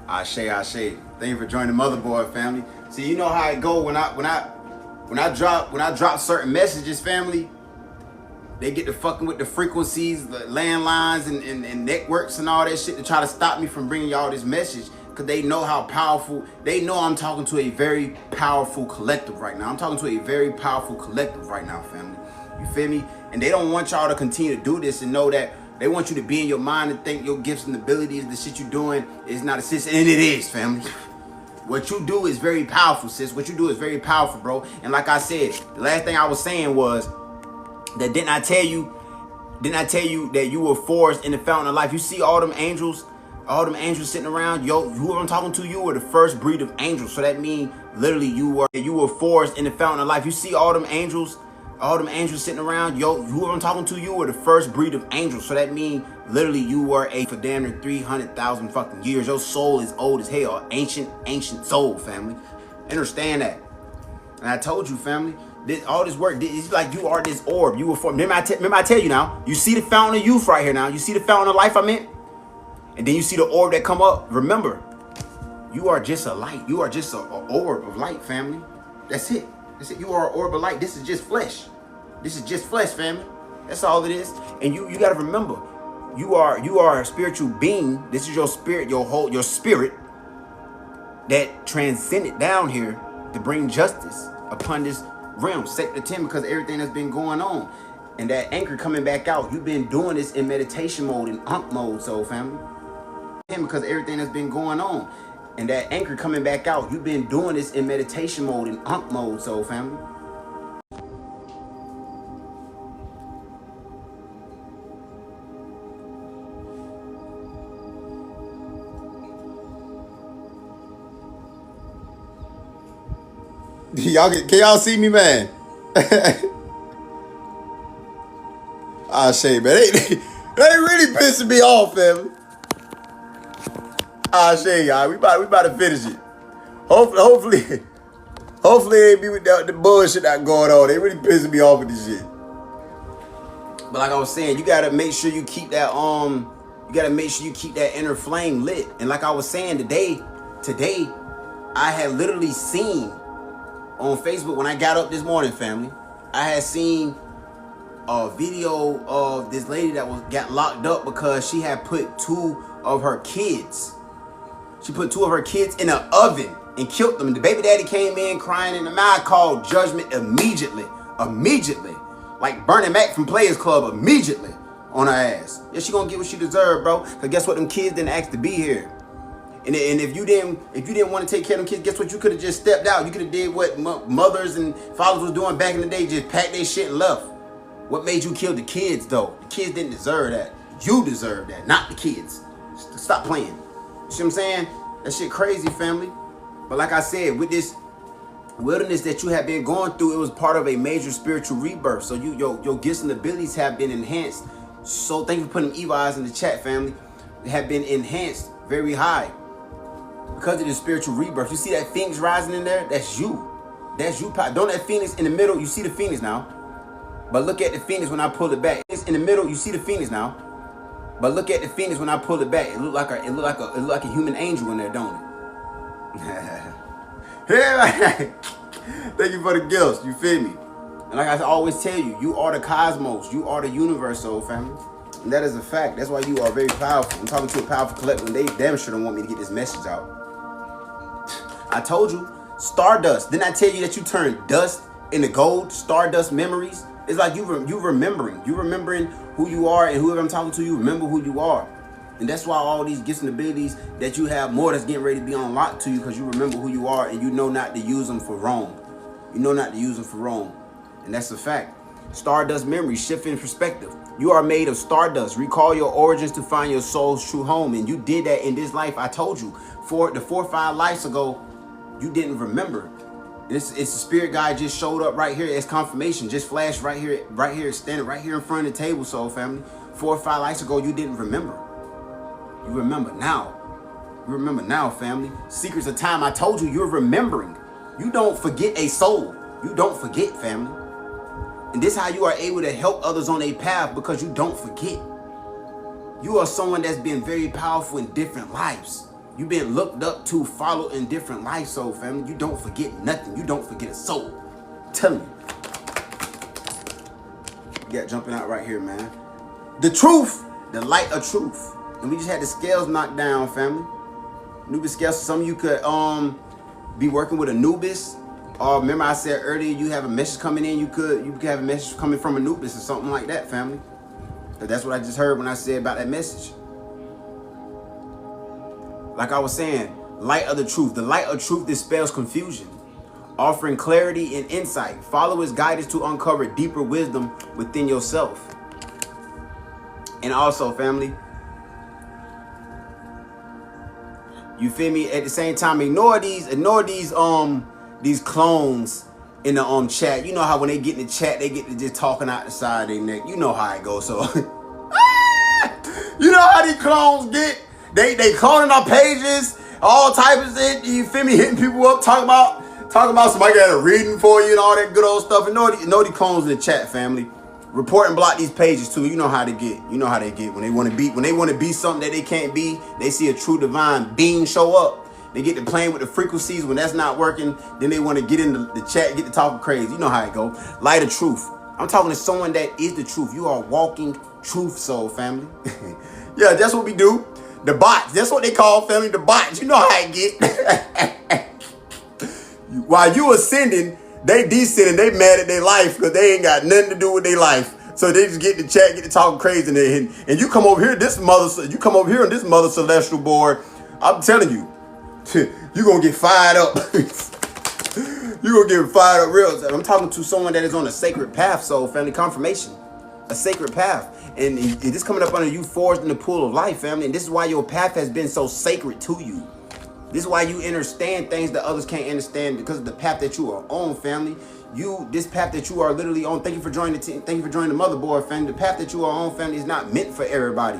Ashe, Ashe. Thank you for joining the motherboard, family. See, you know how it go when I drop certain messages, family. They get to fucking with the frequencies, the landlines, and networks and all that shit to try to stop me from bringing y'all this message. Because they know how powerful, they know I'm talking to a very powerful collective right now. I'm talking to a very powerful collective right now, family. You feel me? And they don't want y'all to continue to do this and know that they want you to be in your mind and think your gifts and abilities, the shit you're doing is not a sis. And it is, family. What you do is very powerful, sis. What you do is very powerful, bro. And like I said, the last thing I was saying was that didn't I tell you that you were forged in the fountain of life? You see all them angels sitting around. Yo, who I'm talking to, you were the first breed of angels. So that means literally you were forged in the fountain of life. You see all them angels sitting around. Yo, who I'm talking to, you were the first breed of angels. So that means literally you were for damn near 300,000 fucking years. Your soul is old as hell. Ancient soul, family. Understand that. And I told you, family, all this work, it's like you are this orb. You were formed. Remember I tell you now, you see the fountain of youth right here now. You see the fountain of life I meant? And then you see the orb that come up. Remember, you are just a light. You are just an orb of light, family. That's it. That's it. You are an orb of light. This is just flesh. This is just flesh, family. That's all it is. And you got to remember, you are a spiritual being. This is your spirit, your spirit that transcended down here to bring justice upon this realm, sector 10, because everything that's been going on. And that anchor coming back out. You've been doing this in meditation mode, in Ankh mode, soul family. Because everything that's been going on. And that anchor coming back out. You've been doing this in meditation mode, in Ankh mode, soul family. Can y'all see me, man? Ah, shit, man. They really pissing me off, family. Ah, shit, y'all. We about to finish it. Hopefully it ain't be with the bullshit that going on. They really pissing me off with this shit. But like I was saying, you gotta make sure you keep that inner flame lit. And like I was saying today, I had literally seen on Facebook when I got up this morning, family, I had seen a video of this lady that got locked up because she had put two of her kids in an oven and killed them. And the baby daddy came in crying, and the man called judgment immediately, like Bernie Mac from Players Club, immediately on her ass. Yeah, she gonna get what she deserved, bro. Cause guess what? Them kids didn't ask to be here. And if you didn't want to take care of them kids, guess what? You could have just stepped out. You could have did what mothers and fathers was doing back in the day, just packed their shit and left. What made you kill the kids, though? The kids didn't deserve that. You deserve that, not the kids. Stop playing. You see what I'm saying? That shit crazy, family. But like I said, with this wilderness that you have been going through, it was part of a major spiritual rebirth. So your gifts and abilities have been enhanced. So thank you for putting evil eyes in the chat, family. They have been enhanced very high. Because of the spiritual rebirth. You see that phoenix rising in there? That's you. That's you. Don't that phoenix in the middle? You see the phoenix now. But look at the phoenix when I pull it back. It's in the middle. You see the phoenix now. But look at the phoenix when I pull it back. It look like a human angel in there, don't it? Yeah. Thank you for the gifts. You feel me? And like I always tell you, you are the cosmos. You are the universe, soul family. And that is a fact. That's why you are very powerful. I'm talking to a powerful collective, and they damn sure don't want me to get this message out. I told you, stardust. Didn't I tell you that you turn dust into gold? Stardust memories. It's like you remembering. You remembering who you are, and whoever I'm talking to, you remember who you are. And that's why all these gifts and abilities that you have more that's getting ready to be unlocked to you, because you remember who you are and you know not to use them for wrong. You know not to use them for wrong. And that's a fact. Stardust memory, shift in perspective. You are made of stardust. Recall your origins to find your soul's true home. And you did that in this life. I told you, 4 or 5 lives ago, you didn't remember. It's a spirit guide just showed up right here as confirmation. Just flashed right here, standing right here in front of the table, soul family. 4 or 5 lives ago, you didn't remember. You remember now. You remember now, family. Secrets of time. I told you, you're remembering. You don't forget a soul. You don't forget, family. And this is how you are able to help others on a path, because you don't forget. You are someone that's been very powerful in different lives. You've been looked up to, followed in different life, soul family. You don't forget nothing. You don't forget a soul. I'm telling you. You got jumping out right here, man. The truth, the light of truth. And we just had the scales knocked down, family. Anubis scales. Some of you could be working with Anubis. Or remember I said earlier, you have a message coming in. You could have a message coming from Anubis or something like that, family. But that's what I just heard when I said about that message. Like I was saying, light of the truth. The light of truth dispels confusion, offering clarity and insight. Follow its guidance to uncover deeper wisdom within yourself. And also, family, you feel me? At the same time, ignore these clones in the chat. You know how when they get in the chat, they get to just talking out the side of their neck. You know how it goes. So you know how these clones get. They cloning our pages, all types of shit. You feel me? Hitting people up, talking about somebody got a reading for you and all that good old stuff. And know these clones in the chat, family. Report and block these pages too. You know how they get. You know how they get when they want to be something that they can't be. They see a true divine being show up. They get to playing with the frequencies. When that's not working, then they want to get in the chat, get to talking crazy. You know how it go. Light of truth. I'm talking to someone that is the truth. You are walking truth, soul family. Yeah, that's what we do. The bots. That's what they call, family. The bots. You know how it get. While you ascending, they descending. They mad at their life because they ain't got nothing to do with their life. So they just get to chat, get to talking crazy, and you come over here, on this mother celestial board. I'm telling you, you gonna get fired up. You gonna get fired up real. I'm talking to someone that is on a sacred path, soul family. Confirmation, a sacred path, and this coming up under you, forged in the pool of life, family. And this is why your path has been so sacred to you. This is why you understand things that others can't understand, because of the path that you are on, family. This path that you are literally on. Thank you for joining the team. Thank you for joining the motherboard, family. The path that you are on, family, is not meant for everybody.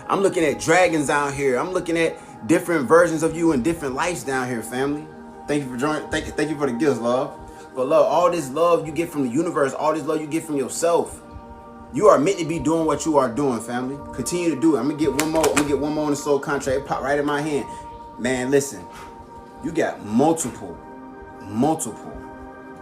I'm looking at dragons out here. I'm looking at different versions of you and different lives down here, family. Thank you for joining. Thank you for the gifts, love. But love, all this love you get from the universe, all this love you get from yourself. You are meant to be doing what you are doing, family. Continue to do it. I'm gonna get one more. I'm gonna get one more in the soul contract. It popped right in my hand. Man, listen. You got multiple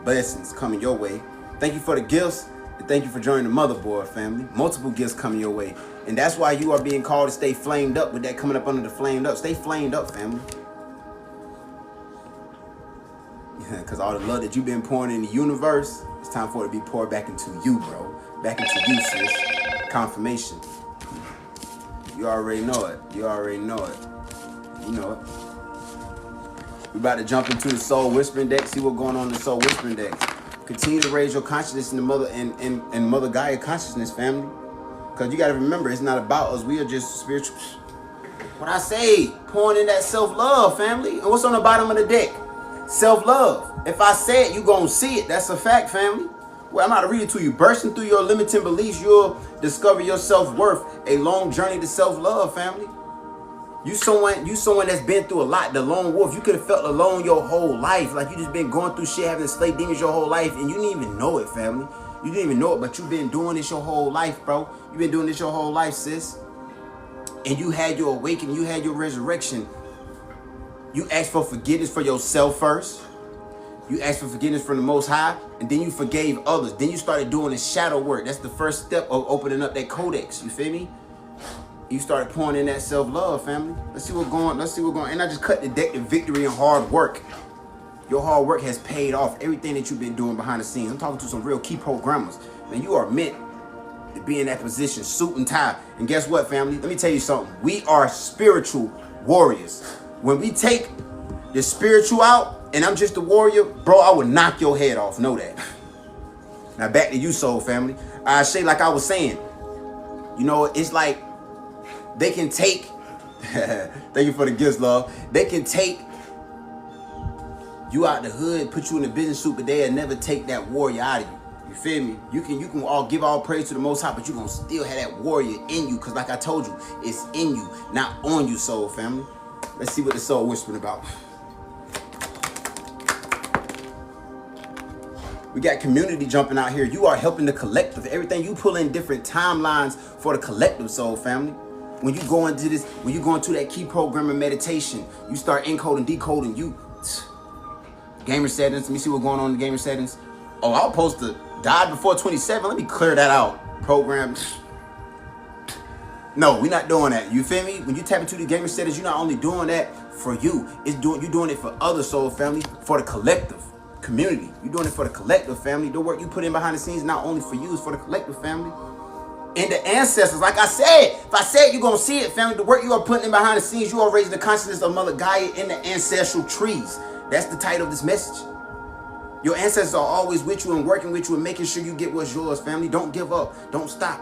blessings coming your way. Thank you for the gifts, and thank you for joining the motherboard, family. Multiple gifts coming your way. And that's why you are being called to stay flamed up with that coming up under the flamed up. Stay flamed up, family. Because all the love that you've been pouring in the universe, it's time for it to be poured back into you, bro. Back into you, sis. Confirmation. You already know it. You already know it. You know it. We're about to jump into the Soul Whispering deck, see what's going on in the Soul Whispering deck. Continue to raise your consciousness in the Mother and Mother Gaia consciousness, family. Because you got to remember, it's not about us. We are just spiritual. What I say, pouring in that self-love, family. And what's on the bottom of the deck? Self-love. If I say it, you're going to see it. That's a fact, family. Well, I'm not to read it to you. Bursting through your limiting beliefs, you'll discover your self-worth. A long journey to self-love, family. You someone that's been through a lot. The lone wolf. You could have felt alone your whole life. Like you just been going through shit, having slave demons your whole life. And you didn't even know it, family. You didn't even know it, but you've been doing this your whole life, bro. You've been doing this your whole life, sis. And you had your awakening. You had your resurrection. You asked for forgiveness for yourself first. You asked for forgiveness from the Most High. And then you forgave others. Then you started doing the shadow work. That's the first step of opening up that codex. You feel me? You started pouring in that self-love, family. Let's see what's going. And I just cut the deck to victory and hard work. Your hard work has paid off. Everything that you've been doing behind the scenes. I'm talking to some real key programmers. Man, you are meant to be in that position, suit and tie. And guess what, family? Let me tell you something. We are spiritual warriors. When we take the spiritual out, and I'm just a warrior, bro, I will knock your head off. Know that. Now back to you, soul family. I say, like I was saying, you know, it's like they can take, thank you for the gifts, love. They can take you out the hood, put you in a business suit, but they'll never take that warrior out of you. You feel me? You can all give all praise to the Most High, but you're going to still have that warrior in you. Because like I told you, it's in you, not on you, soul family. Let's see what the soul whispering about. We got community jumping out here. You are helping the collective. Everything you pull in different timelines for the collective, soul family. when you go into this, when you go into that key programming meditation, you start encoding, decoding, gamer settings. Let me see what's going on in the gamer settings. Oh, I was supposed to die before 27. Let me clear that out. Program. No, we're not doing that. You feel me? When you tap into the gamer settings, you're not only doing that for you. You're doing it for other soul family, for the collective community. You're doing it for the collective family. The work you put in behind the scenes, not only for you, it's for the collective family. And the ancestors, like I said, if I said, you're going to see it, family. The work you are putting in behind the scenes, you are raising the consciousness of Mother Gaia in the ancestral trees. That's the title of this message. Your ancestors are always with you and working with you and making sure you get what's yours, family. Don't give up. Don't stop.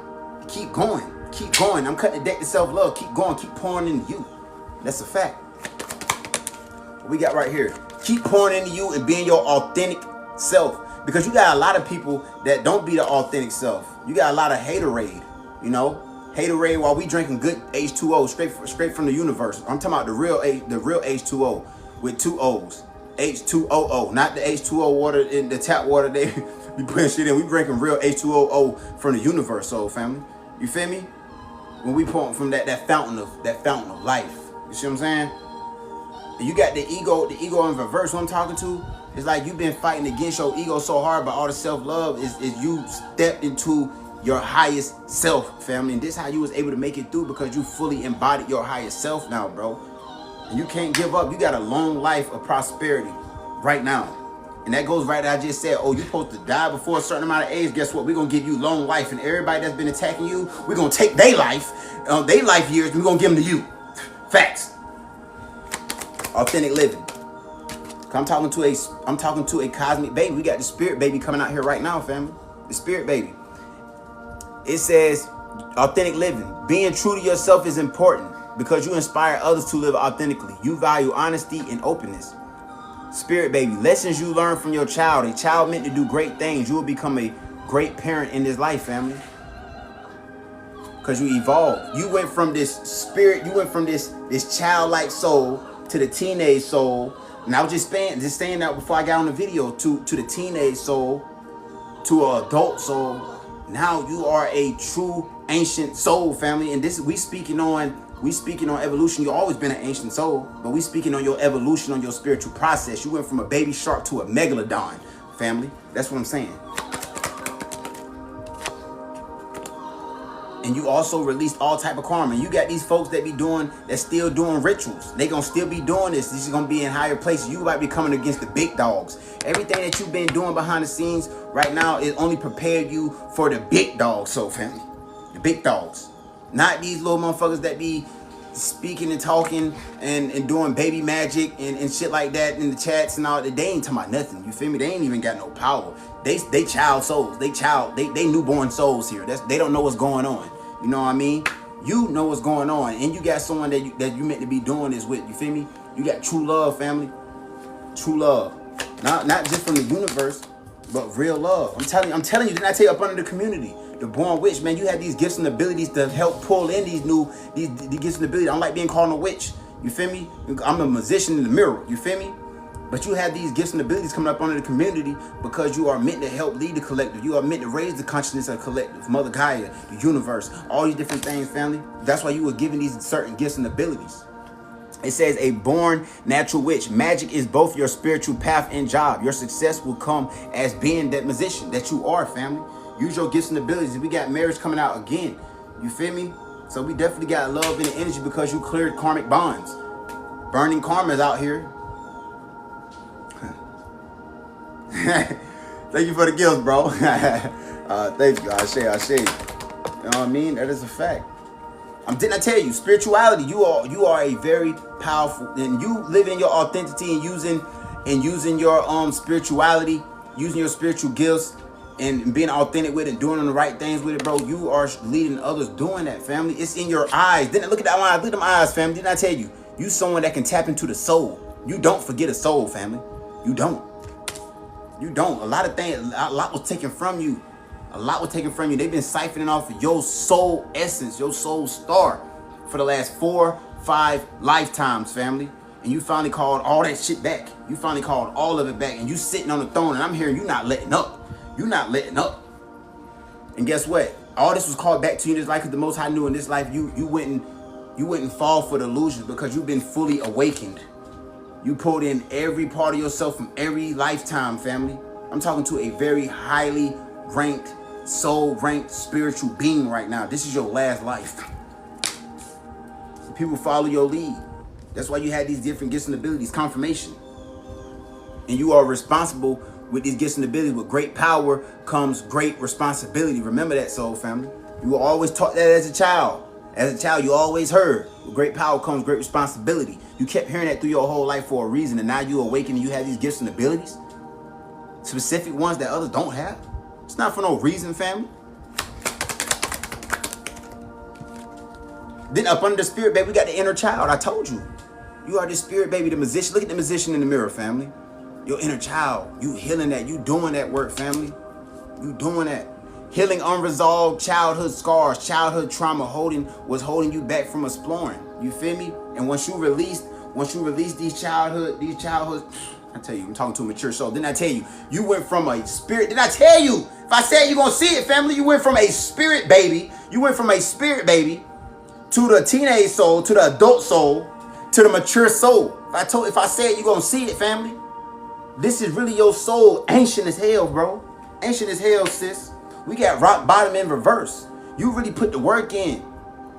Keep going. Keep going. I'm cutting the deck to self-love. Keep going. Keep pouring into you. That's a fact. What we got right here. Keep pouring into you and being your authentic self. Because you got a lot of people that don't be the authentic self. You got a lot of haterade, you know? Haterade while we drinking good H2O straight from the universe. I'm talking about the real H2O with 2 O's. H2OO, not the H2O water in the tap water they be putting shit in. We drinking real H2OO from the universe, soul family. You feel me? When we pour from that fountain of life. You see what I'm saying? And you got the ego in reverse. What I'm talking to, it's like you've been fighting against your ego so hard, but all the self-love is you stepped into your highest self, family. And this is how you was able to make it through, because you fully embodied your highest self now, bro. And you can't give up. You got a long life of prosperity right now. And that goes right, I just said, oh, you're supposed to die before a certain amount of age. Guess what? We're going to give you long life. And everybody that's been attacking you, we're going to take their life years, and we're going to give them to you. Facts. Authentic living. I'm talking to a cosmic baby. We got the spirit baby coming out here right now, family. The spirit baby. It says, authentic living. Being true to yourself is important, because you inspire others to live authentically. You value honesty and openness. Spirit baby, lessons you learn from your child. A child meant to do great things. You will become a great parent in this life, family. Because you evolved. You went from this spirit, you went from this childlike soul to the teenage soul. And I was just saying that before I got on the video, to the teenage soul, to an adult soul. Now you are a true ancient soul, family. And this we speaking on evolution. You've always been an ancient soul, but we speaking on your evolution, on your spiritual process. You went from a baby shark to a megalodon, family. That's what I'm saying. And you also released all type of karma. You got these folks that's still doing rituals. They gonna still be doing this. This is gonna be in higher places. You might be coming against the big dogs. Everything that you've been doing behind the scenes right now is only prepared you for the big dogs, so family. The big dogs. Not these little motherfuckers that be speaking and talking and doing baby magic and shit like that in the chats and all that. They ain't talking about nothing. You feel me? They ain't even got no power. They child souls. They newborn souls here. They don't know what's going on. You know what I mean? You know what's going on, and you got someone that you meant to be doing this with. You feel me? You got true love, family. True love. Not just from the universe, but real love. I'm telling you, didn't I tell you up under the community? The born witch, man, you have these gifts and abilities to help pull in these gifts and abilities. I don't like being called a witch. You feel me? I'm a musician in the mirror. You feel me? But you have these gifts and abilities coming up under the community because you are meant to help lead the collective. You are meant to raise the consciousness of the collective. Mother Gaia, the universe, all these different things, family. That's why you were given these certain gifts and abilities. It says a born natural witch. Magic is both your spiritual path and job. Your success will come as being that musician that you are, family. Use your gifts and abilities. We got marriage coming out again. You feel me? So we definitely got love and energy because you cleared karmic bonds. Burning karma is out here. Thank you for the gifts, bro. Thank you. I say. You know what I mean? That is a fact. Didn't I tell you, spirituality, you are a very powerful, and you live in your authenticity and using your spirituality, using your spiritual gifts and being authentic with it, doing the right things with it, bro. You are leading others doing that, family. It's in your eyes. Didn't I look at that line? Look at them eyes, family. Didn't I tell you? You someone that can tap into the soul. You don't forget a soul, family. You don't. A lot of things, a lot was taken from you. They've been siphoning off of your soul essence, your soul star for the last 4-5 lifetimes, family. And you finally called all that shit back. You finally called all of it back. And you sitting on the throne, and I'm hearing you not letting up. You're not letting up. And guess what? All this was called back to you in this life because the Most High knew in this life you wouldn't You wouldn't fall for the illusions because you've been fully awakened. You pulled in every part of yourself from every lifetime, family. I'm talking to a very highly ranked, soul-ranked spiritual being right now. This is your last life. People follow your lead. That's why you had these different gifts and abilities, confirmation. And you are responsible with these gifts and abilities. With great power comes great responsibility. Remember that, soul family. You were always taught that as a child. As a child, you always heard, with great power comes great responsibility. You kept hearing that through your whole life for a reason, and now you awaken and you have these gifts and abilities, specific ones that others don't have. It's not for no reason, family. Then up under the spirit, baby, we got the inner child. I told you. You are the spirit, baby, the musician. Look at the musician in the mirror, family. Your inner child. You healing that. You doing that work, family. You doing that. Healing unresolved childhood scars, childhood trauma was holding you back from exploring. You feel me? And once you release these childhood, I tell you, I'm talking to a mature soul. Didn't I tell you? You went from a spirit. Didn't I tell you? If I said you're gonna see it, family, you went from a spirit baby. You went from a spirit baby to the teenage soul, to the adult soul, to the mature soul. If I said you're gonna see it, family, this is really your soul, ancient as hell, bro. Ancient as hell, sis. We got rock bottom in reverse. You really put the work in,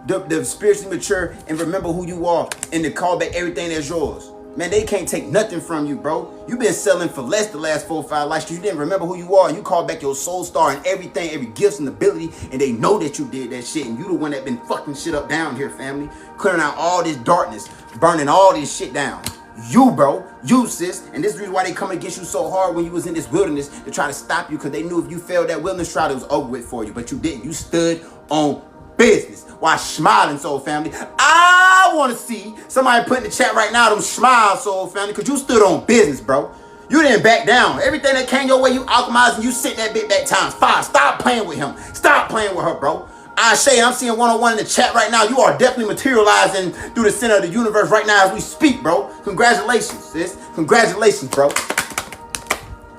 the spiritually mature, and remember who you are, and to call back everything that's yours. Man, they can't take nothing from you, bro. You've been selling for less the last 4 or 5 lives because you didn't remember who you are. And you call back your soul star and everything, every gift and ability, and they know that you did that shit. And you the one that been fucking shit up down here, family. Clearing out all this darkness, burning all this shit down. You, bro. You, sis. And this is the reason why they come against you so hard when you was in this wilderness to try to stop you, because they knew if you failed that wilderness trial, it was over with for you. But you didn't. You stood on business while smiling, soul family. I want to see somebody put in the chat right now them smile, soul family, because you stood on business, bro. You didn't back down. Everything that came your way, you alchemized and you sent that bit back times 5. Stop playing with him. Stop playing with her, bro. I'm seeing 101 in the chat right now. You are definitely materializing through the center of the universe right now as we speak, bro. Congratulations, sis. Congratulations, bro.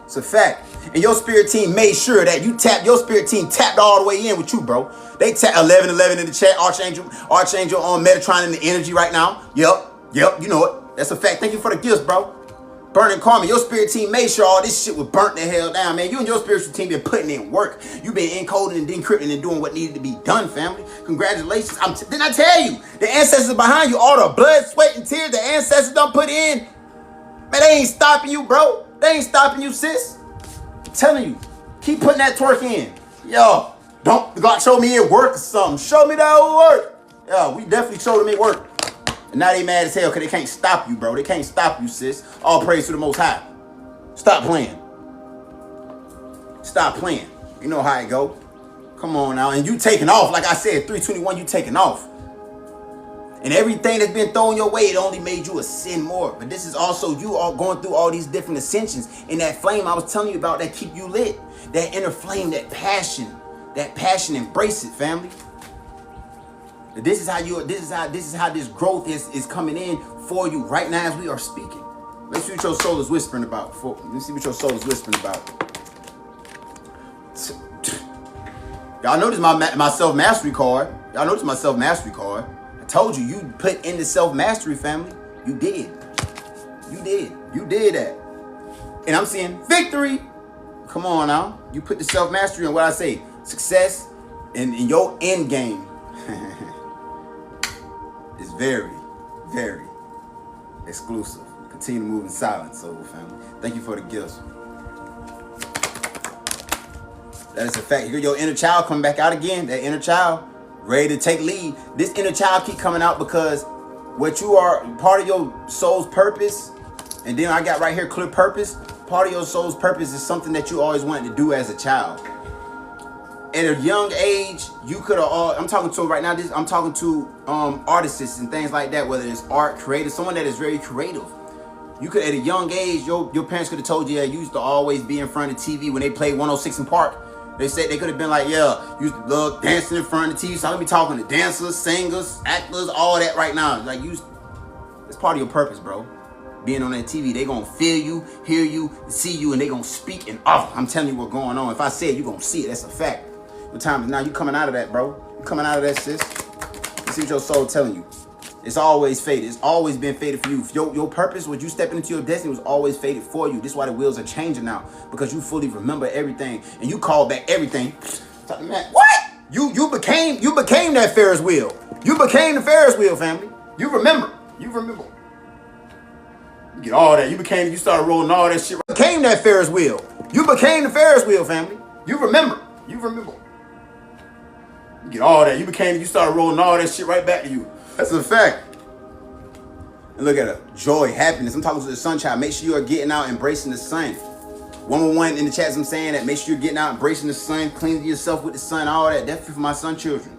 It's a fact. And your spirit team made sure that your spirit team tapped all the way in with you, bro. They tapped 1111 in the chat. Archangel on Metatron in the energy right now. Yep, you know it. That's a fact. Thank you for the gifts, bro. Burning karma. Your spirit team made sure all this shit was burnt the hell down, man. You and your spiritual team been putting in work. You've been encoding and decrypting and doing what needed to be done, family. Congratulations. Didn't I tell you? The ancestors behind you, all the blood, sweat, and tears the ancestors done put in. Man, they ain't stopping you, bro. They ain't stopping you, sis. I'm telling you. Keep putting that twerk in. Yo, don't God show me it work or something. Show me that work. Yo, we definitely showed them it work. And now they mad as hell because they can't stop you, bro. They can't stop you, sis. All praise to the Most High. Stop playing. Stop playing. You know how it go. Come on now. And you taking off. Like I said, 321, you taking off. And everything that's been thrown your way, it only made you ascend more. But this is also you all going through all these different ascensions. And that flame I was telling you about that keep you lit. That inner flame, that passion. That passion, embrace it, family. This is how this growth is coming in for you right now as we are speaking. Let's see what your soul is whispering about. Let's see what your soul is whispering about. Y'all notice my self-mastery card. Y'all notice my self-mastery card. I told you, you put in the self-mastery, family. You did. You did. You did that. And I'm seeing victory. Come on now. You put the self-mastery in what I say. Success in your end game. It's very, very exclusive. Continue to move in silence, soul family. Thank you for the gifts. That is a fact. Your inner child coming back out again. That inner child ready to take lead. This inner child keep coming out because what you are, part of your soul's purpose, and then I got right here clear purpose. Part of your soul's purpose is something that you always wanted to do as a child. At a young age, you could have. I'm talking to right now. I'm talking to artists and things like that. Whether it's art, creative, someone that is very creative. You could, at a young age, your parents could have told you that you used to always be in front of TV when they played 106 in Park. They said they could have been like, yeah, you used to love dancing in front of the TV. So I'm gonna be talking to dancers, singers, actors, all that right now. Like it's part of your purpose, bro. Being on that TV, they gonna feel you, hear you, see you, and they gonna speak. And I'm telling you what's going on. If I say it, you gonna see it. That's a fact. What time is now? You coming out of that, bro. You coming out of that, sis. You see what your soul telling you. It's always fated. It's always been fated for you. Your purpose, what you stepping into your destiny, was always fated for you. This is why the wheels are changing now, because you fully remember everything and you call back everything. Man, what? You became that Ferris wheel. You became the Ferris wheel, family. You remember. You get all that. You started rolling all that shit. Became that Ferris wheel. You became the Ferris wheel, family. You remember. You get all that. You started rolling all that shit right back to you. That's a fact. And look at her. Joy, happiness. I'm talking to the sun child. Make sure you are getting out, embracing the sun. 111 in the chats, I'm saying that. Make sure you're getting out, embracing the sun, cleaning yourself with the sun, all that. Definitely for my son children.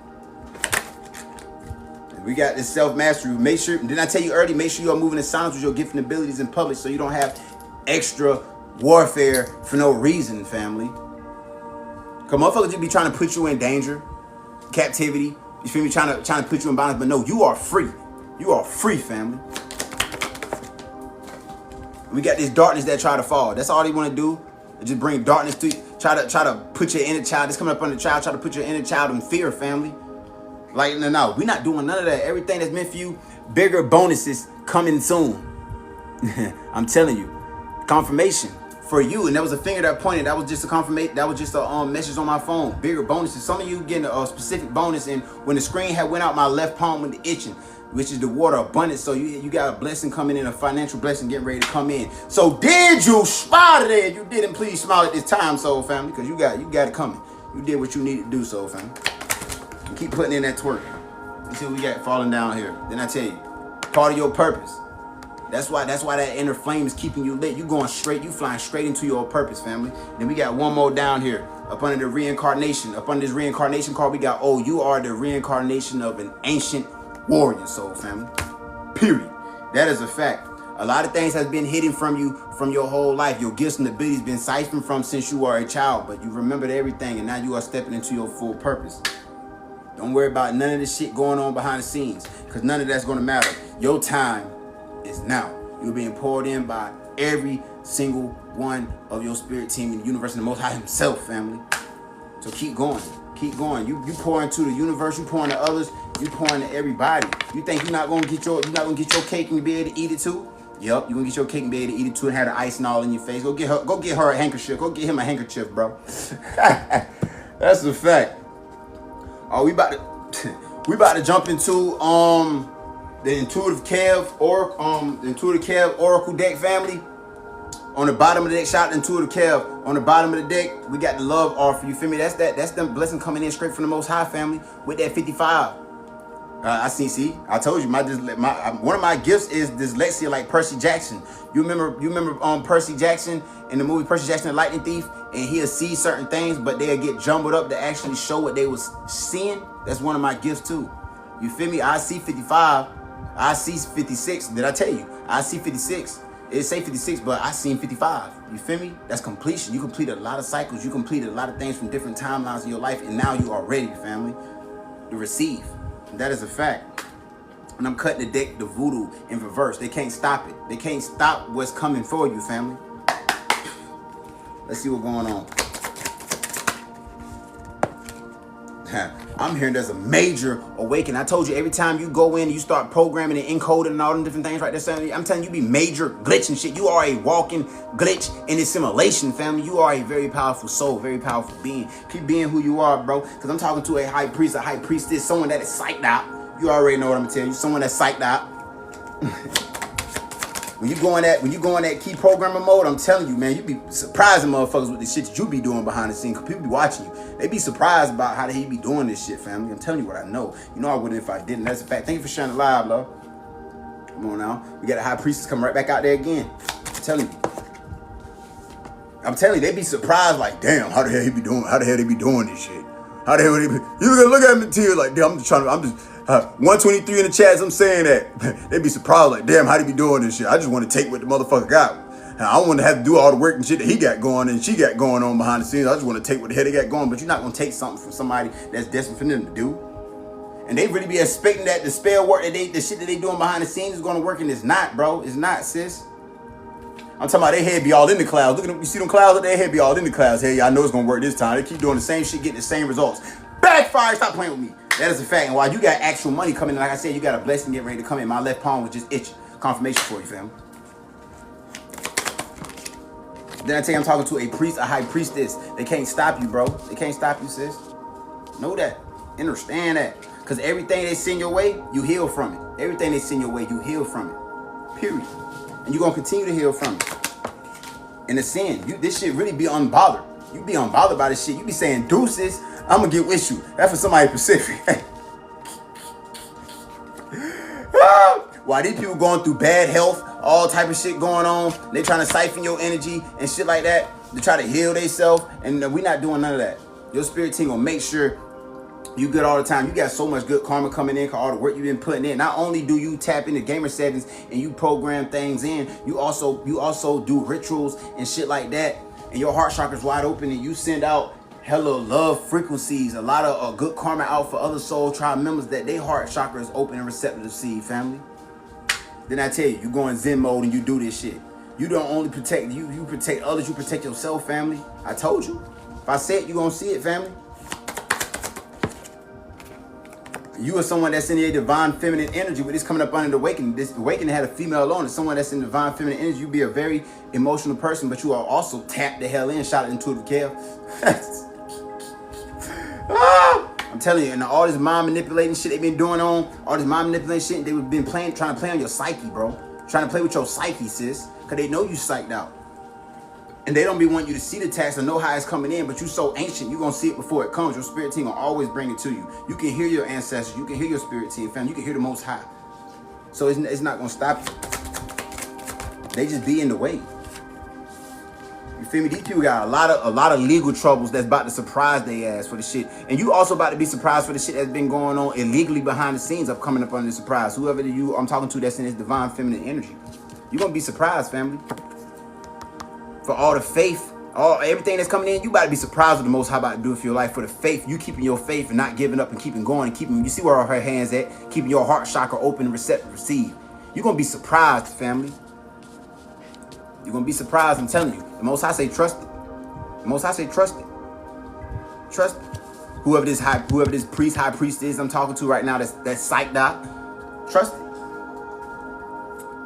And we got this self-mastery. Make sure, didn't I tell you earlier, make sure you are moving in silence with your gifts and abilities in public so you don't have extra warfare for no reason, family. Because motherfuckers just be trying to put you in danger, captivity. You feel me? Trying to put you in bonds, but no, you are free. You are free, family. We got this darkness that try to fall. That's all they want to do. They just bring darkness to you. Try to put your inner child. This coming up on the child. Try to put your inner child in fear, family. Like, no, we're not doing none of that. Everything that's meant for you, bigger bonuses coming soon. I'm telling you, confirmation for you. And there was a finger that pointed. That was just a confirmation. That was just a message on my phone. Bigger bonuses. Some of you getting a specific bonus. And when the screen had went out, my left palm went to itching, which is the water abundance. So you got a blessing coming in, a financial blessing getting ready to come in. So did you smile today? If you didn't, please smile at this time, soul family, because you got it coming. You did what you needed to do, soul family. And keep putting in that twerk. You see what we got falling down here. Then I tell you, part of your purpose. That's why that inner flame is keeping you lit. You going straight, you flying straight into your purpose, family. Then we got one more down here, up under the reincarnation. Up under this reincarnation card, we got, oh, you are the reincarnation of an ancient warrior, soul family. Period. That is a fact. A lot of things has been hidden from you from your whole life. Your gifts and abilities been siphoned from since you are a child, but you remembered everything, and now you are stepping into your full purpose. Don't worry about none of this shit going on behind the scenes, because none of that's going to matter. Your time is now. You're being poured in by every single one of your spirit team in the universe and the Most High himself, family. So keep going. Keep going. You pour into the universe, you pour into others, you pour into everybody. You think you're not gonna get your cake and be able to eat it too? Yep, you're gonna get your cake and be able to eat it too and have the icing all in your face. Go get her a handkerchief. Go get him a handkerchief, bro. That's the fact. Oh, we about to jump into the Intuitive Kev Oracle deck, family. On the bottom of the deck, shout out to Intuitive Kev. On the bottom of the deck, we got the love offer. You feel me? That's the blessing coming in straight from the Most High, family. With that 55. I told you, one of my gifts is dyslexia, like Percy Jackson. You remember Percy Jackson in the movie Percy Jackson, the Lightning Thief, and he'll see certain things, but they'll get jumbled up to actually show what they was seeing. That's one of my gifts too. You feel me? I see 55. I see 56. Did I tell you? I see 56. It say 56, but I seen 55. You feel me? That's completion. You completed a lot of cycles. You completed a lot of things from different timelines in your life, and now you are ready, family, to receive. And that is a fact. And I'm cutting the deck, the voodoo, in reverse. They can't stop it. They can't stop what's coming for you, family. Let's see what's going on. I'm hearing there's a major awakening. I told you, every time you go in, you start programming and encoding and all them different things right there. I'm telling you, be major glitch and shit. You are a walking glitch in this simulation, family. You are a very powerful soul, very powerful being. Keep being who you are, bro. Because I'm talking to a high priest, a high priestess, someone that is psyched out. You already know what I'm telling you. Someone that's psyched out. When you go in that key programmer mode, I'm telling you, man, you be surprising motherfuckers with the shit that you be doing behind the scenes. Cause people be watching you. They be surprised about how they be doing this shit, family. I'm telling you what I know. You know I wouldn't if I didn't. That's a fact. Thank you for sharing the live, love. Come on now. We got a high priestess coming right back out there again. I'm telling you, they be surprised, like, damn, how the hell they be doing this shit? How the hell they be? You gonna look at me tears like, damn, I'm just 123 in the chats, I'm saying that. They be surprised, like, damn, how they be doing this shit? I just want to take what the motherfucker got. I don't want to have to do all the work and shit that he got going and she got going on behind the scenes. I just want to take what the hell they got going. But you're not going to take something from somebody that's destined for them to do. And they really be expecting that the spell work, the shit that they doing behind the scenes is going to work, and it's not, bro. It's not, sis. I'm talking about their head be all in the clouds. Look at them, you see them clouds? Their head be all in the clouds. Hey, I know it's going to work this time. They keep doing the same shit, getting the same results. Backfire, stop playing with me. That is a fact. And while you got actual money coming in, like I said, you got a blessing getting ready to come in. My left palm was just itching. Confirmation for you, fam. Then I tell you, I'm talking to a priest, a high priestess. They can't stop you, bro. They can't stop you, sis. Know that. Understand that. Because everything they send your way, you heal from it. Everything they send your way, you heal from it. Period. And you're going to continue to heal from it. And the sin, this shit really be unbothered. You be unbothered by this shit. You be saying, deuces, I'm going to get with you. That's for somebody specific. While these people going through bad health, all type of shit going on, they trying to siphon your energy and shit like that. They try to heal themselves. And we not doing none of that. Your spirit team gonna make sure you good all the time. You got so much good karma coming in, all the work you've been putting in. Not only do you tap into gamer settings and you program things in, you also do rituals and shit like that. And your heart chakra's wide open and you send out hella love frequencies, a lot of good karma out for other soul tribe members that their heart chakra is open and receptive to see, family. Then I tell you, you go in Zen mode and you do this shit. You don't only protect you protect others, you protect yourself, family. I told you. If I say it, you gonna see it, family. You are someone that's in your divine feminine energy with this coming up under the awakening. This awakening had a female alone. It's someone that's in divine feminine energy. You be a very emotional person, but you are also tapped the hell in, shot intuitive care. I'm telling you, and all this mind manipulating shit they've been doing all this mind manipulating shit, they've been trying to play on your psyche, bro. Trying to play with your psyche, sis. Because they know you psyched out. And they don't be wanting you to see the tax or know how it's coming in, but you so ancient, you're going to see it before it comes. Your spirit team will always bring it to you. You can hear your ancestors. You can hear your spirit team, fam. You can hear the Most High. So it's not going to stop you. They just be in the way. You feel me? These people got a lot of legal troubles that's about to surprise their ass for the shit. And you also about to be surprised for the shit that's been going on illegally behind the scenes of coming up under the surprise. Whoever I'm talking to that's in this divine feminine energy. You're going to be surprised, family. For all the faith, everything that's coming in, you about to be surprised what the Most High about to do for your life. For the faith, you keeping your faith and not giving up and keeping going and keeping, you see where her hands at, keeping your heart chakra open and receptive to receive. You're going to be surprised, family. You're going to be surprised, I'm telling you. The Most High say trust it. The Most High say trust it. Trust it. Whoever this priest, high priest is I'm talking to right now that's psyched out, trust it.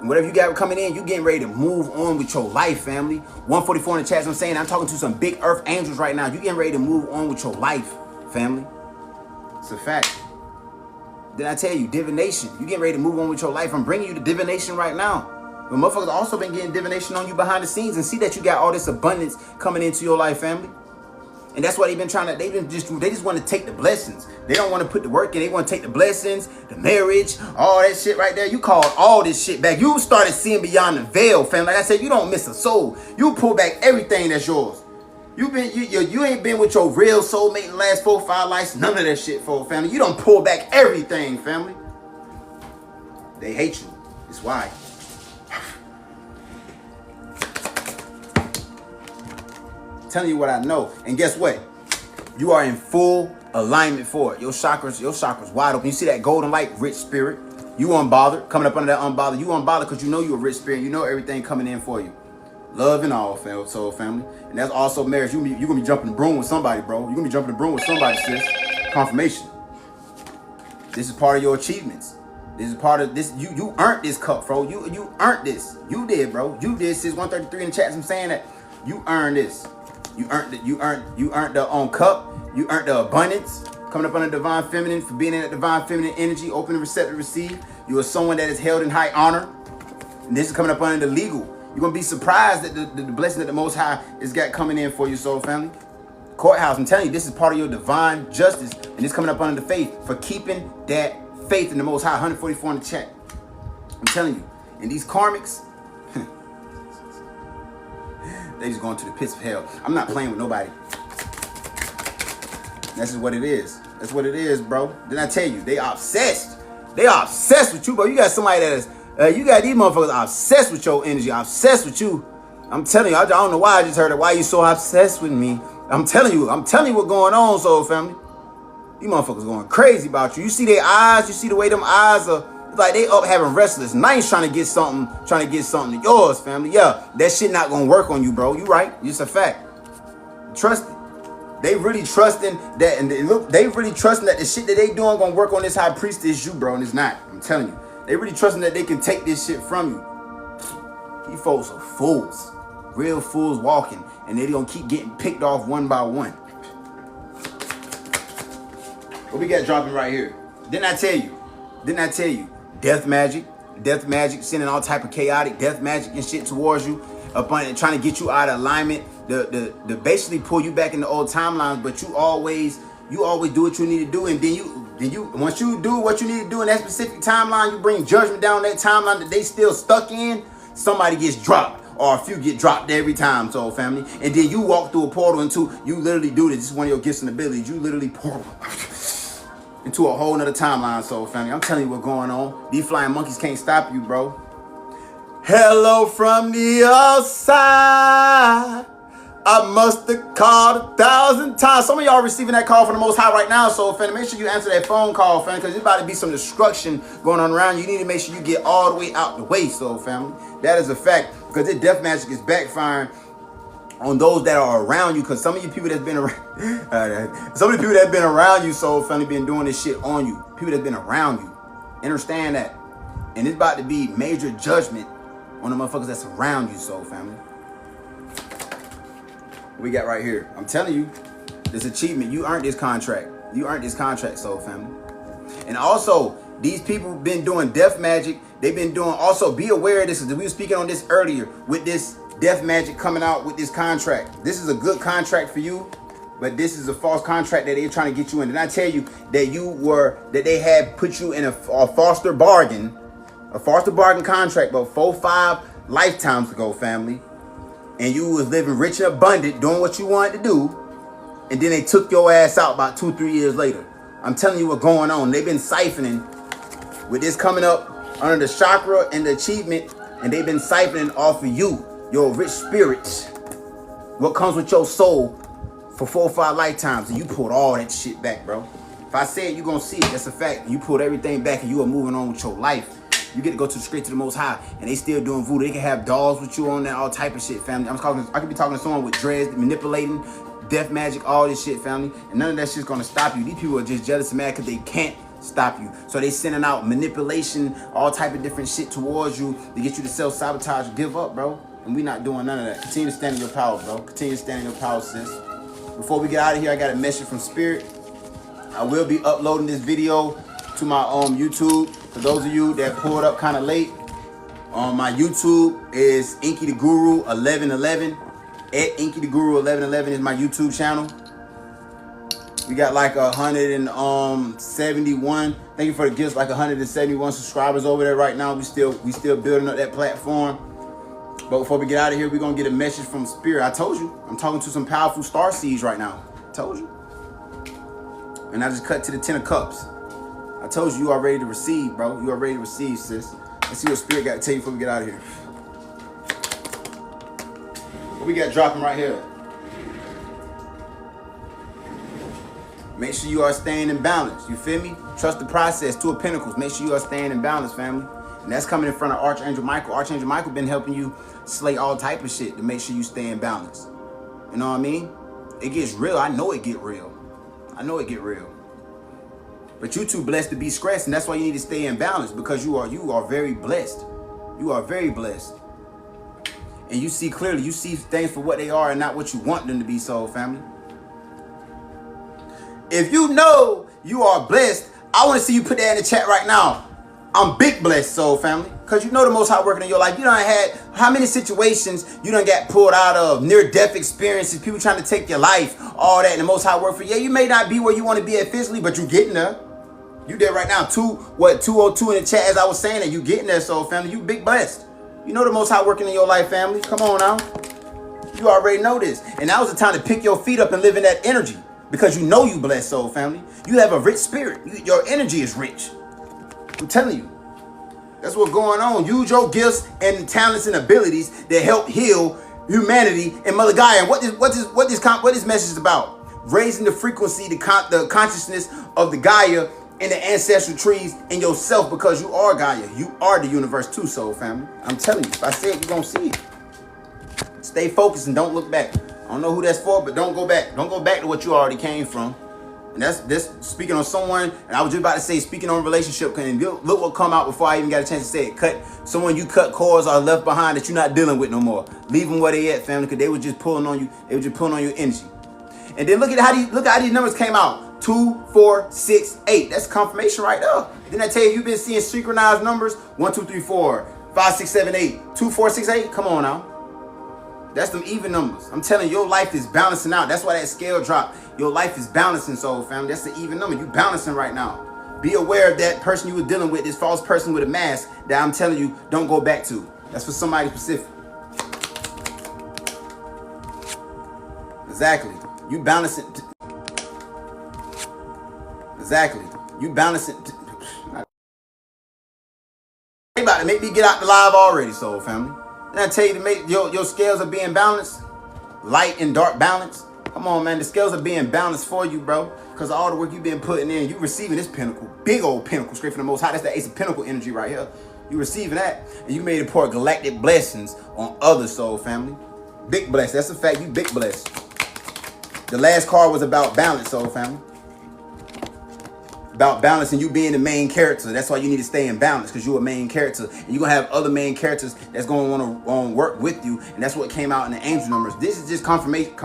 And whatever you got coming in, you getting ready to move on with your life, family. 144 in the chat, I'm saying I'm talking to some big earth angels right now. You getting ready to move on with your life, family. It's a fact. Then I tell you, divination. You getting ready to move on with your life. I'm bringing you the divination right now. But motherfuckers also been getting divination on you behind the scenes and see that you got all this abundance coming into your life, family. And that's why they've been trying to, they just want to take the blessings. They don't want to put the work in. They want to take the blessings, the marriage, all that shit right there. You called all this shit back. You started seeing beyond the veil, fam. Like I said, you don't miss a soul. You pull back everything that's yours. You ain't been with your real soulmate in the last 4 or 5 lives. None of that shit, for family. You don't pull back everything, family. They hate you. It's why. Telling you what I know, and guess what? You are in full alignment for it. Your chakras wide open. You see that golden light, rich spirit. You unbothered, coming up under that unbothered. You unbothered because you know you're a rich spirit. You know everything coming in for you. Love and all, soul family. And that's also marriage. You're gonna be jumping the broom with somebody, bro. You're gonna be jumping the broom with somebody, sis. Confirmation. This is part of your achievements. This is part of this. You earned this cup, bro. You earned this. You did, bro. You did. Sis 133 in the chat. I'm saying that you earned this. You earned it. You earned the cup. You earned the abundance. Coming up on the divine feminine for being in that divine feminine energy, open and receptive to receive. You are someone that is held in high honor. And this is coming up under the legal. You're gonna be surprised at the blessing that the Most High has got coming in for your soul family. Courthouse, I'm telling you, this is part of your divine justice, and it's coming up under the faith for keeping that faith in the Most High. 144 in the chat. I'm telling you, and these karmics. They just going to the pits of hell. I'm not playing with nobody. That's just what it is. That's what it is, bro. Then I tell you, they obsessed. They are obsessed with you, bro. You got somebody that is, you got these motherfuckers obsessed with your energy, obsessed with you. I'm telling you, I don't know why I just heard it. Why you so obsessed with me? I'm telling you what's going on, soul family. You motherfuckers going crazy about you. You see their eyes, you see the way them eyes are. Like they up having restless nights trying to get something to yours, family. Yeah, that shit not gonna work on you, bro. You right. It's a fact. Trust it. They really trusting that, and they really trusting that the shit that they doing gonna work on this high priestess you, bro, and it's not. I'm telling you. They really trusting that they can take this shit from you. These folks are fools. Real fools walking, and they gonna keep getting picked off one by one. What we got dropping right here? Didn't I tell you? Didn't I tell you? Death magic, sending all type of chaotic death magic and shit towards you, upon it, trying to get you out of alignment. The basically pull you back in the old timelines, but you always do what you need to do, and then you once you do what you need to do in that specific timeline, you bring judgment down that timeline that they still stuck in. Somebody gets dropped, or a few get dropped every time, soul family, and then you walk through a portal into, you literally do this. This is one of your gifts and abilities. You literally portal into a whole nother timeline, soul family. I'm telling you what's going on. These flying monkeys can't stop you, bro. Hello from the outside. I must have called 1,000 times. Some of y'all receiving that call from the Most High right now, soul family. Make sure you answer that phone call, family, because there's about to be some destruction going on around you. You need to make sure you get all the way out the way, soul family. That is a fact, because this death magic is backfiring on those that are around you, because some of you people that's been around, some of the people that have been around you, soul family, been doing this shit on you. People that's been around you. Understand that. And it's about to be major judgment on the motherfuckers that's around you, soul family. What we got right here? I'm telling you, this achievement, you earned this contract. You earned this contract, soul family. And also, these people been doing death magic. They've been doing, also be aware of this, because we were speaking on this earlier with this death magic coming out with this contract. This is a good contract for you, but this is a false contract that they're trying to get you in. And I tell you that they had put you in a foster bargain contract about 4-5 lifetimes ago, family. And you was living rich and abundant, doing what you wanted to do, and then they took your ass out about 2-3 years later. I'm telling you what's going on. They've been siphoning with this coming up under the chakra and the achievement, and they've been siphoning off of you, your rich spirits, what comes with your soul for 4-5 lifetimes, and you pulled all that shit back, bro. If I say it, you're gonna see it. That's a fact. You pulled everything back, and you are moving on with your life. You get to go straight to the Most High, and they still doing voodoo. They can have dolls with you on there, all type of shit, family. I could be talking to someone with dreads, manipulating, death magic, all this shit, family, and none of that shit's gonna stop you. These people are just jealous and mad because they can't stop you. So they sending out manipulation, all type of different shit towards you to get you to self-sabotage. Give up, bro. And we not doing none of that. Continue to stand in your power, bro. Continue to stand in your power, sis. Before we get out of here, I got a message from Spirit. I will be uploading this video to my YouTube. For those of you that pulled up kind of late, my YouTube is Inky the Guru 1111. At Inky the Guru 1111 is my YouTube channel. We got like 171. Thank you for the gifts. Like 171 subscribers over there right now. We still building up that platform. But before we get out of here, we're gonna get a message from Spirit. I told you, I'm talking to some powerful star seeds right now. I told you. And I just cut to the 10 of Cups. I told you, you are ready to receive, bro. You are ready to receive, sis. Let's see what Spirit got to tell you before we get out of here. What we got dropping right here? Make sure you are staying in balance. You feel me? Trust the process. 2 of Pentacles. Make sure you are staying in balance, family. And that's coming in front of Archangel Michael. Archangel Michael been helping you slay all type of shit to make sure you stay in balance. You know what I mean? It gets real. I know it get real. I know it get real. But you too blessed to be stressed, and that's why you need to stay in balance, because you are very blessed. You are very blessed. And you see clearly. You see things for what they are and not what you want them to be, soul family. If you know you are blessed, I want to see you put that in the chat right now. I'm big blessed, soul family. Because you know the Most High working in your life. You done had how many situations you done got pulled out of, near-death experiences, people trying to take your life, all that, and the Most High work for you. Yeah, you may not be where you want to be at physically, but you getting there. You there right now. 202 in the chat, as I was saying that. You getting there, soul family. You big blessed. You know the Most High working in your life, family. Come on now. You already know this. And now is the time to pick your feet up and live in that energy. Because you know you blessed, soul family. You have a rich spirit. Your energy is rich. I'm telling you. That's what's going on. Use your gifts and talents and abilities that help heal humanity and Mother Gaia. And what this message is about? Raising the frequency, the consciousness of the Gaia and the ancestral trees in yourself, because you are Gaia. You are the universe too, soul family. I'm telling you. If I say it, you're going to see it. Stay focused and don't look back. I don't know who that's for, but don't go back. Don't go back to what you already came from. And that's speaking on someone, and I was just about to say, speaking on relationship, and look what come out before I even got a chance to say it. Cut someone you cut cords or left behind that you're not dealing with no more. Leave them where they at, family, because they were just pulling on you. They were just pulling on your energy. And then look at how these numbers came out. 2, 4, 6, 8. That's confirmation right there. Didn't I tell you you've been seeing synchronized numbers? 1, 2, 3, 4, 5, 6, 7, 8. 2, 4, 6, 8. Come on now. That's them even numbers. I'm telling you, your life is balancing out. That's why that scale dropped. Your life is balancing, soul family. That's the even number. You balancing right now. Be aware of that person you were dealing with, this false person with a mask that I'm telling you, don't go back to. That's for somebody specific. Exactly. You balancing. Exactly. You balancing. They about to make me get out the live already, soul family. And I tell you to make your scales are being balanced, light and dark balance. Come on, man. The scales are being balanced for you, bro. Because of all the work you've been putting in, you receiving this pinnacle, big old pinnacle, straight from the Most High. That's the Ace of Pinnacle energy right here. You receiving that, and you made it pour galactic blessings on other soul family. Big blessed. That's a fact. You big blessed. The last card was about balance, soul family. About balance and you being the main character. That's why you need to stay in balance, because you're a main character. And you're going to have other main characters that's going to want to work with you. And that's what came out in the angel numbers. This is just confirmation.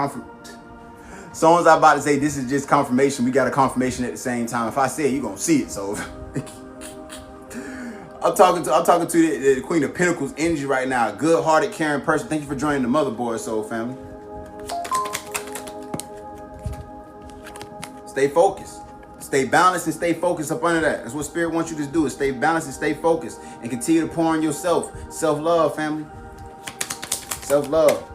Someone's about to say this is just confirmation. We got a confirmation at the same time. If I say it, you're going to see it. So I'm talking to the Queen of Pentacles energy right now. A good-hearted, caring person. Thank you for joining the motherboard, soul family. Stay focused. Stay balanced and stay focused up under that. That's what Spirit wants you to do, is stay balanced and stay focused. And continue to pour on yourself. Self-love, family. Self-love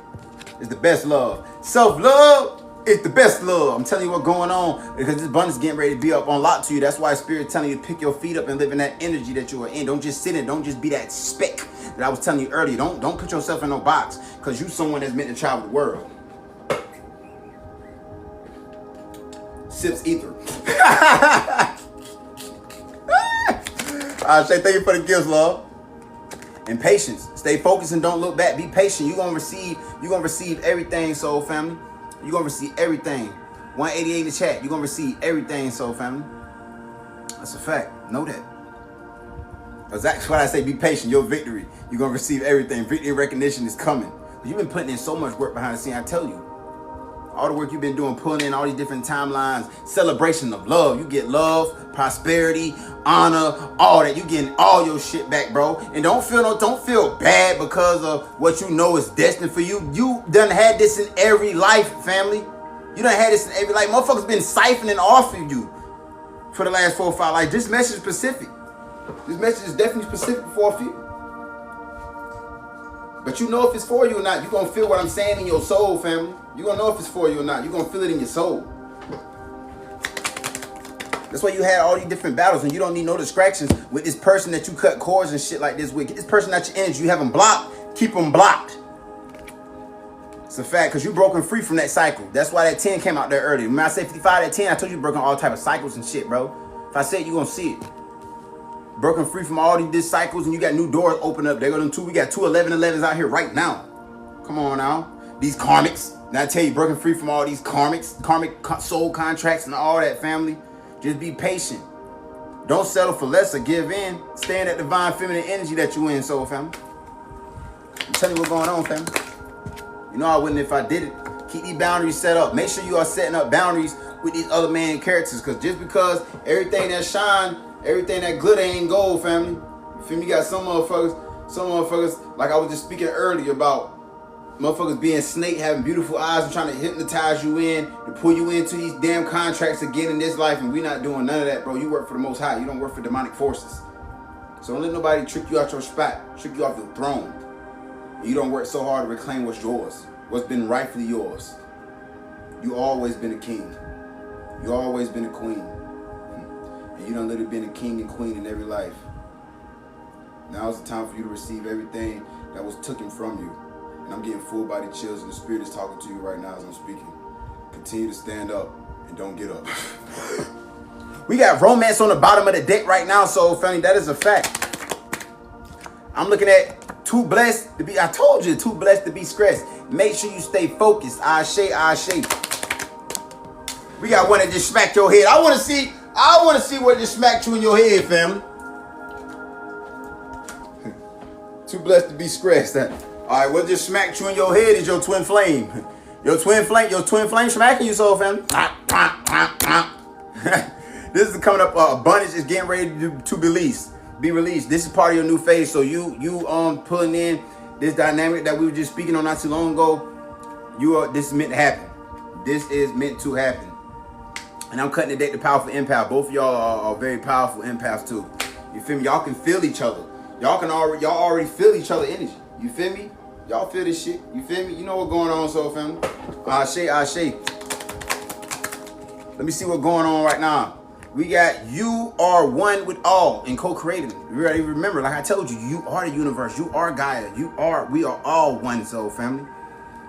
is the best love. Self-love is the best love. I'm telling you what's going on, because this abundance is getting ready to be up on lock to you. That's why Spirit telling you to pick your feet up and live in that energy that you are in. Don't just sit in. Don't just be that speck that I was telling you earlier. Don't put yourself in no box, because you someone that's meant to travel the world. Sips ether. I say thank you for the gifts, love. And patience. Stay focused and don't look back. Be patient. You're gonna receive everything, soul family. You're gonna receive everything. 188 in the chat. You're gonna receive everything, soul family. That's a fact. Know that. That's why I say be patient. Your victory. You're gonna receive everything. Victory recognition is coming. You've been putting in so much work behind the scene. I tell you. All the work you've been doing, pulling in all these different timelines, celebration of love. You get love, prosperity, honor, all that. You getting all your shit back, bro. And don't feel bad because of what you know is destined for you. You done had this in every life, family. You done had this in every life. Motherfuckers been siphoning off of you for the last 4 or 5 lives. This message is specific. This message is definitely specific for a few. But you know if it's for you or not. You're going to feel what I'm saying in your soul, family. You're going to know if it's for you or not. You're going to feel it in your soul. That's why you had all these different battles, and you don't need no distractions with this person that you cut cords and shit like this with. Get this person out your energy. You have them blocked. Keep them blocked. It's a fact, because you broken free from that cycle. That's why that 10 came out there earlier. When I say 55, that 10, I told you broken all type of cycles and shit, bro. If I say it, you're going to see it. Broken free from all these cycles, and you got new doors open up. There go them two. We got 2 11-11s out here right now. Come on now. These karmics. Now I tell you, broken free from all these karmic soul contracts and all that, family. Just be patient. Don't settle for less or give in. Stay in that divine feminine energy that you in, soul family. I'm telling you what's going on, family. You know I wouldn't if I did it. Keep these boundaries set up. Make sure you are setting up boundaries with these other main characters, because just because everything that shine, everything that glitter ain't gold, family. You feel me? You got some motherfuckers, like I was just speaking earlier about motherfuckers being snake, having beautiful eyes and trying to hypnotize you in, to pull you into these damn contracts again in this life, and we not doing none of that, bro. You work for the Most High. You don't work for demonic forces. So don't let nobody trick you out your spot, trick you off your throne. You don't work so hard to reclaim what's yours, what's been rightfully yours. You always been a king. You always been a queen. And you done literally been a king and queen in every life. Now is the time for you to receive everything that was taken from you. And I'm getting full body chills, and the Spirit is talking to you right now as I'm speaking. Continue to stand up and don't get up. We got romance on the bottom of the deck right now, soul family. That is a fact. I'm looking at too blessed to be, I told you, too blessed to be stressed. Make sure you stay focused. Ashe, ashe. We got one that just smacked your head. I want to see what just smacked you in your head, family. Too blessed to be scratched. All right, what just smacked you in your head is your twin flame. Your twin flame smacking you, soul family. This is coming up. Abundance is getting ready to be released. This is part of your new phase. So you pulling in this dynamic that we were just speaking on not too long ago. This is meant to happen. This is meant to happen. And I'm cutting the deck to powerful empath. Both of y'all are very powerful empaths too. You feel me? Y'all can feel each other. Y'all already feel each other energy. You feel me? Y'all feel this shit. You feel me? You know what's going on, soul family. Ashe. Let me see what's going on right now. We got you are one with all and co-creating. Remember, like I told you, you are the universe. You are Gaia. We are all one, soul family.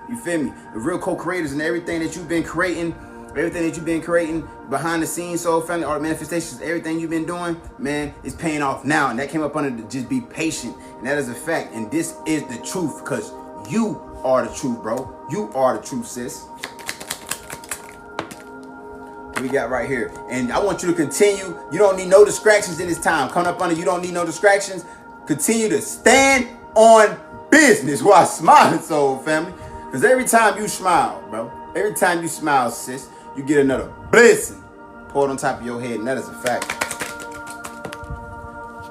You feel me? The real co-creators and everything that you've been creating behind the scenes, soul family, art manifestations, everything you've been doing, man, is paying off now. And that came up under the just be patient. And that is a fact. And this is the truth, because you are the truth, bro. You are the truth, sis. We got right here. And I want you to continue. You don't need no distractions in this time. Coming up under, you don't need no distractions. Continue to stand on business while smiling, soul family. Because every time you smile, bro, every time you smile, sis, you get another blessing poured on top of your head, and that is a fact.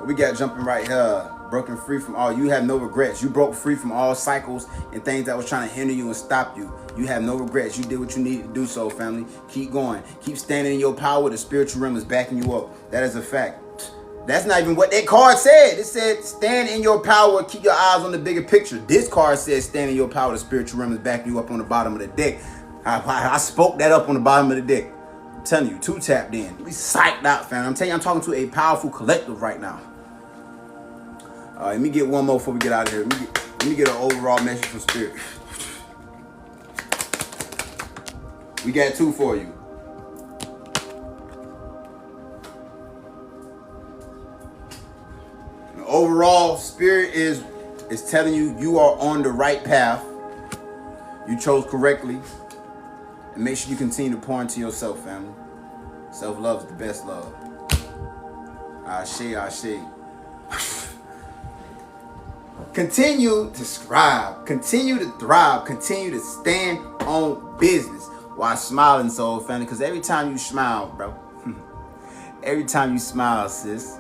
We got jumping right here. Broken free from all. You have no regrets. You broke free from all cycles and things that was trying to hinder you and stop you. You have no regrets. You did what you needed to do, soul family. Keep going. Keep standing in your power. The spiritual realm is backing you up. That is a fact. That's not even what that card said. It said stand in your power. Keep your eyes on the bigger picture. This card says stand in your power. The spiritual realm is backing you up on the bottom of the deck. I spoke that up on the bottom of the deck. I'm telling you, too tapped in. We psyched out, fam. I'm telling you, I'm talking to a powerful collective right now. Let me get one more before we get out of here. Let me get an overall message from Spirit. We got two for you. The overall, Spirit is telling you you are on the right path. You chose correctly. And make sure you continue to pour into yourself, family. Self-love is the best love. Ashe. Continue to strive, continue to thrive, continue to stand on business while smiling, soul family. Because every time you smile, bro, every time you smile, sis,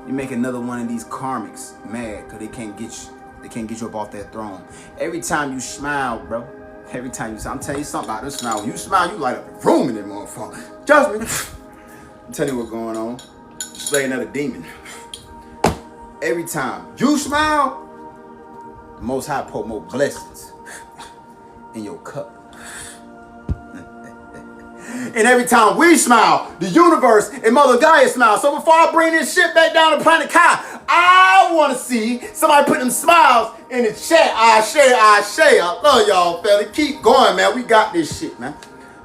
you make another one of these karmics mad because they can't get you. They can't get you up off that throne. Every time you smile, bro, every time you smile, I'm telling you something about this smile. When you smile, you light up the room in that motherfucker. Trust me. I'm telling you what's going on. Slay another demon. Every time you smile, the Most High pour more blessings in your cup. And every time we smile, the universe and Mother Gaia smile. So before I bring this shit back down to planet Kai, I want to see somebody put them smiles in the chat. Ashe. I love y'all, fella. Keep going, man. We got this shit, man.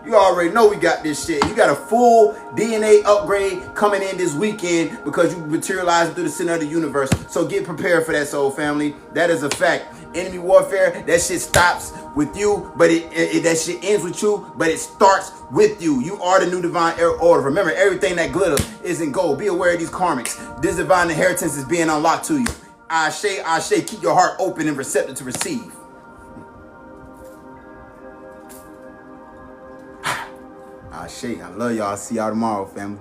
You already know we got this shit. You got a full DNA upgrade coming in this weekend because you materialized through the center of the universe. So get prepared for that, soul family. That is a fact. Enemy warfare, that shit stops with you, but that shit ends with you, but it starts with you. You are the new divine order. Remember, everything that glitters isn't gold. Be aware of these karmics. This divine inheritance is being unlocked to you. Ashe. Keep your heart open and receptive to receive. Ashe, I love y'all. See y'all tomorrow, family.